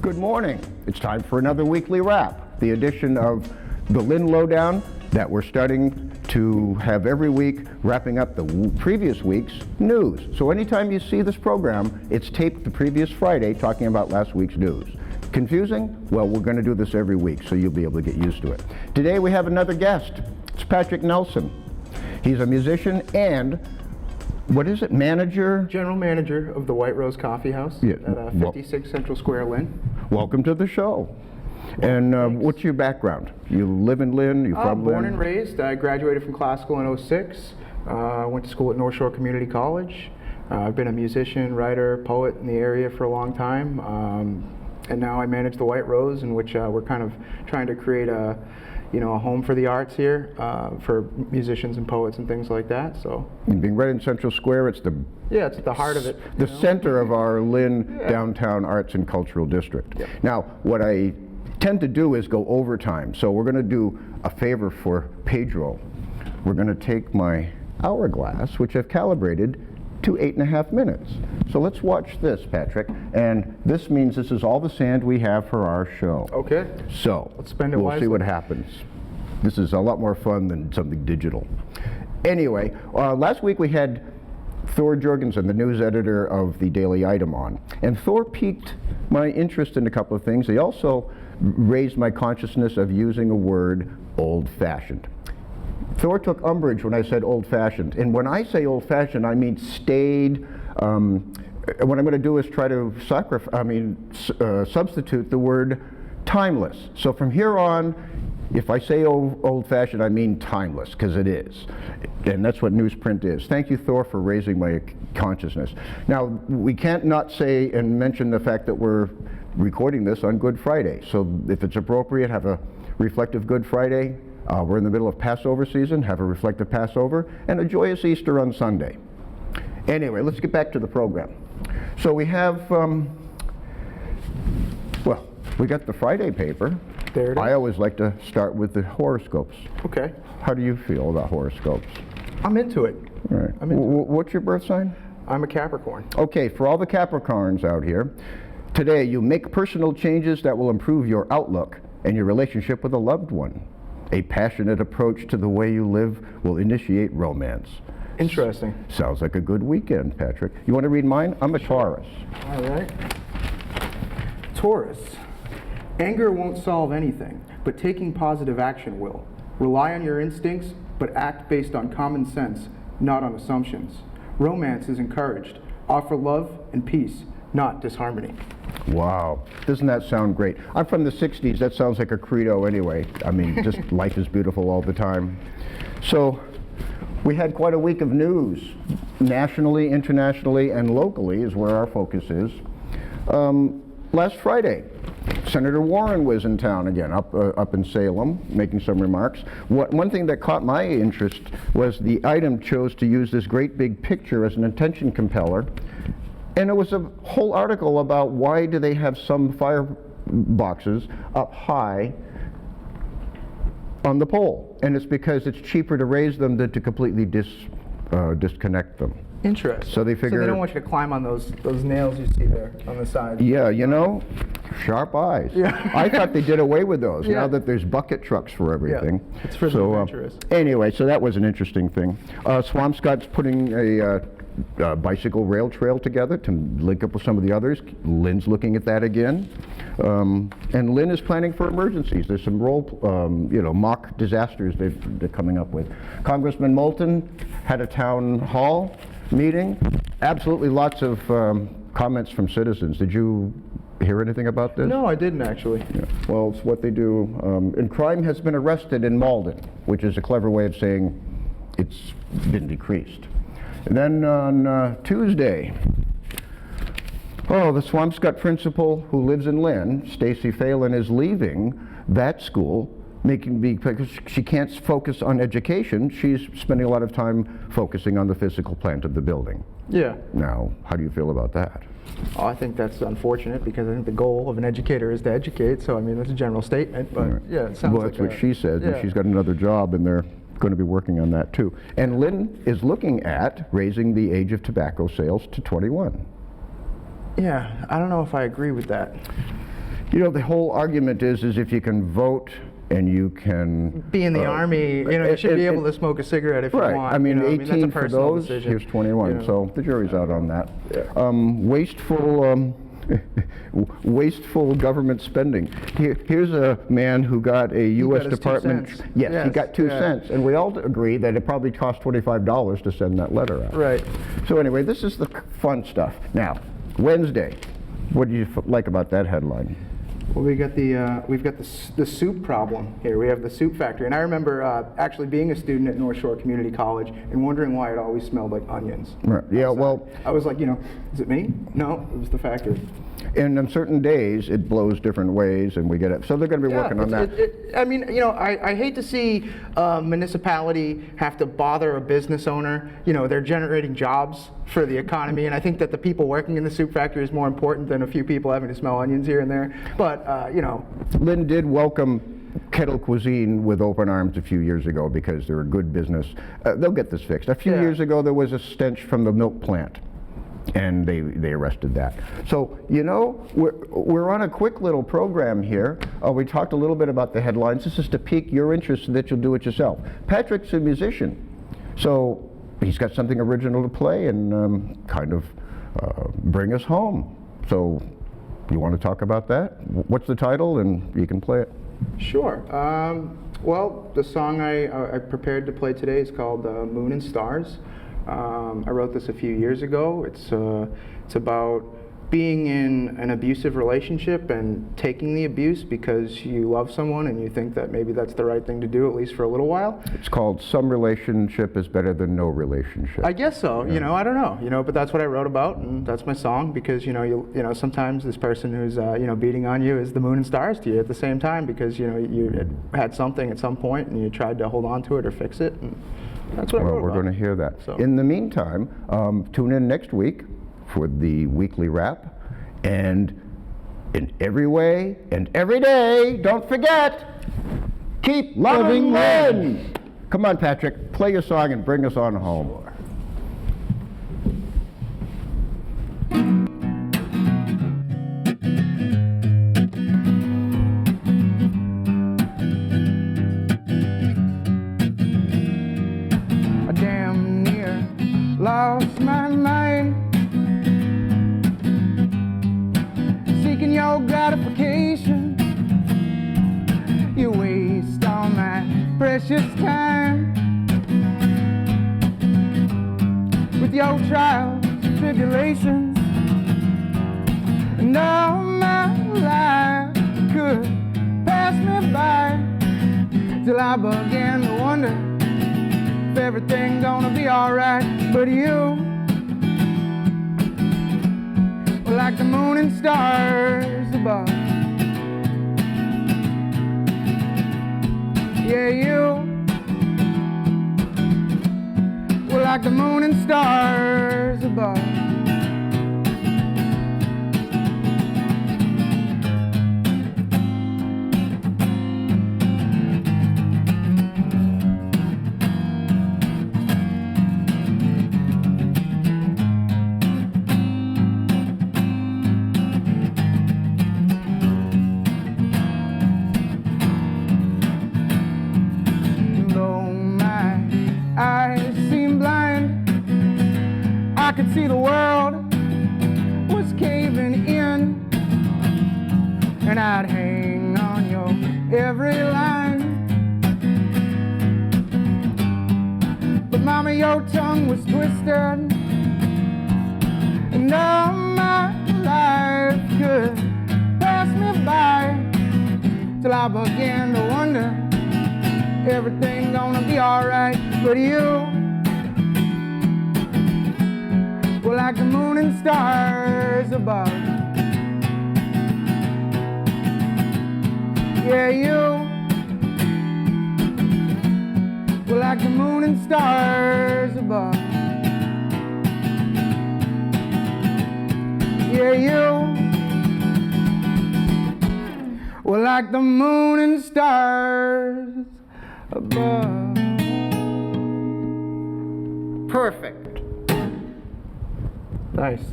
Good morning. It's time for another weekly wrap, the edition of the Lynn Lowdown that we're starting to have every week, wrapping up the previous week's news. So anytime you see this program, it's taped the previous Friday talking about last week's news. Confusing? Well, we're going to do this every week, so you'll be able to get used to it. Today we have another guest. It's Patrick Nelson. He's a musician and General manager of the White Rose Coffeehouse at 56 Central Square, Lynn. Welcome to the show. And what's your background? You live in Lynn? You from Lynn? Born and raised. I graduated from classical in '06. Went to school at North Shore Community College. I've been a musician, writer, poet in the area for a long time. And now I manage the White Rose, in which we're kind of trying to create a home for the arts here, for musicians and poets and things like that. So, and being right in Central Square, it's at the heart of it. The center of our Lynn downtown arts and cultural district. Yep. Now, what I tend to do is go overtime. So we're going to do a favor for Pedro. We're going to take my hourglass, which I've calibrated to 8.5 minutes. So let's watch this, Patrick. And this means this is all the sand we have for our show. Okay. So let's spend it we'll wisely. see what happens. This is a lot more fun than something digital. Anyway, last week we had Thor Jorgensen, the news editor of the Daily Item, on. And Thor piqued my interest in a couple of things. He also raised my consciousness of using a word, old-fashioned. Thor took umbrage when I said old-fashioned. And when I say old-fashioned, I mean staid. What I'm going to do is try to substitute the word timeless. So from here on, if I say old-fashioned, I mean timeless, because it is. And that's what newsprint is. Thank you, Thor, for raising my consciousness. Now, we can't not say and mention the fact that we're recording this on Good Friday. So if it's appropriate, have a reflective Good Friday. We're in the middle of Passover season, have a reflective Passover, and a joyous Easter on Sunday. Anyway, let's get back to the program. So we have, we got the Friday paper. There it is. I always like to start with the horoscopes. Okay. How do you feel about horoscopes? I'm into it. All right. What's your birth sign? I'm a Capricorn. Okay, for all the Capricorns out here, today you make personal changes that will improve your outlook and your relationship with a loved one. A passionate approach to the way you live will initiate romance. Interesting. Sounds like a good weekend, Patrick. You want to read mine? I'm a Taurus. All right. Taurus. Anger won't solve anything, but taking positive action will. Rely on your instincts, but act based on common sense, not on assumptions. Romance is encouraged. Offer love and peace, not disharmony. Wow. Doesn't that sound great? I'm from the 60s. That sounds like a credo anyway. I mean, just life is beautiful all the time. So we had quite a week of news. Nationally, internationally, and locally is where our focus is. Last Friday, Senator Warren was in town again, up in Salem, making some remarks. One thing that caught my interest was the item chose to use this great big picture as an attention compeller. And it was a whole article about why do they have some fire boxes up high on the pole. And it's because it's cheaper to raise them than to completely disconnect them. Interesting. So they figure... So they don't want you to climb on those nails you see there on the side. Yeah, sharp eyes. Yeah. I thought they did away with those, yeah. Now that there's bucket trucks for everything. Yeah, it's for the adventurous. Anyway, so that was an interesting thing. Swampscott's putting a bicycle rail trail together to link up with some of the others. Lynn's looking at that again. And Lynn is planning for emergencies. There's some mock disasters they're coming up with. Congressman Moulton had a town hall meeting. Absolutely lots of comments from citizens. Did you hear anything about this? No, I didn't actually. Yeah. Well, it's what they do. And crime has been arrested in Malden, which is a clever way of saying it's been decreased. And then on Tuesday, the Swampscott principal who lives in Lynn, Stacy Phelan, is leaving that school because she can't focus on education. She's spending a lot of time focusing on the physical plant of the building. Yeah. Now, how do you feel about that? Oh, I think that's unfortunate because I think the goal of an educator is to educate. So, I mean, that's a general statement, but right. Yeah, it sounds well, that's what she said, and she's got another job, and they're going to be working on that too. And Lynn is looking at raising the age of tobacco sales to 21. Yeah, I don't know if I agree with that. You know, the whole argument is if you can vote and you can Be in the Army, you know, you should be able to smoke a cigarette if you right. want. I mean, you know, 18 that's a for personal those. decision. Here's 21. You know. So the jury's out on that. Yeah. Wasteful. Wasteful government spending. Here's a man who got a U.S. got his 2 Department. cents. Yes, he Yes, got 2 yeah. cents, and we all agree that it probably cost $25 to send that letter out. Right. So anyway, this is the fun stuff. Now, Wednesday. What do you like about that headline? Well, we've got the soup problem here. We have the soup factory, and I remember actually being a student at North Shore Community College and wondering why it always smelled like onions. Right. Yeah. outside. Well, I was like, you know, is it me? No, it was the factory. and on certain days it blows different ways, and we get it. So they're going to be working on that. I mean, you know, I hate to see a municipality have to bother a business owner. You know, they're generating jobs for the economy, and I think that the people working in the soup factory is more important than a few people having to smell onions here and there. But, you know. Lynn did welcome Kettle Cuisine with open arms a few years ago because they're a good business. They'll get this fixed. A few Yeah. years ago there was a stench from the milk plant, and they arrested that. So, you know, we're on a quick little program here. We talked a little bit about the headlines. This is to pique your interest so that you'll do it yourself. Patrick's a musician, so he's got something original to play and kind of bring us home. So you want to talk about that? What's the title? And you can play it. Sure. Well, the song I prepared to play today is called Moon and Stars. I wrote this a few years ago. It's about being in an abusive relationship and taking the abuse because you love someone and you think that maybe that's the right thing to do, at least for a little while. It's called Some Relationship is Better Than No Relationship. I guess so. Yeah. You know, I don't know. You know, but that's what I wrote about, and that's my song because you know sometimes this person who's you know beating on you is the moon and stars to you at the same time because you know you had something at some point and you tried to hold on to it or fix it. And that's what I wrote Well, we're about. going to hear that. So. In the meantime, tune in next week for the weekly wrap. And in every way and every day, don't forget, keep loving Lynn. Come on, Patrick, play your song and bring us on home. I damn near lost my mind, seeking your gratification. You waste all my precious time with your trials and tribulations, and all my life could pass me by till I began to wonder if everything's gonna be alright. But you were like the moon and stars above. Yeah, you were like the moon and stars above. I could see the world was caving in, and I'd hang on your every line. But mama, your tongue was twisted, and all my life could pass me by till I began to wonder everything gonna be alright. But you were like the moon and stars above. Yeah, you were like the moon and stars above. Yeah, you were like the moon and stars above. Perfect. Nice.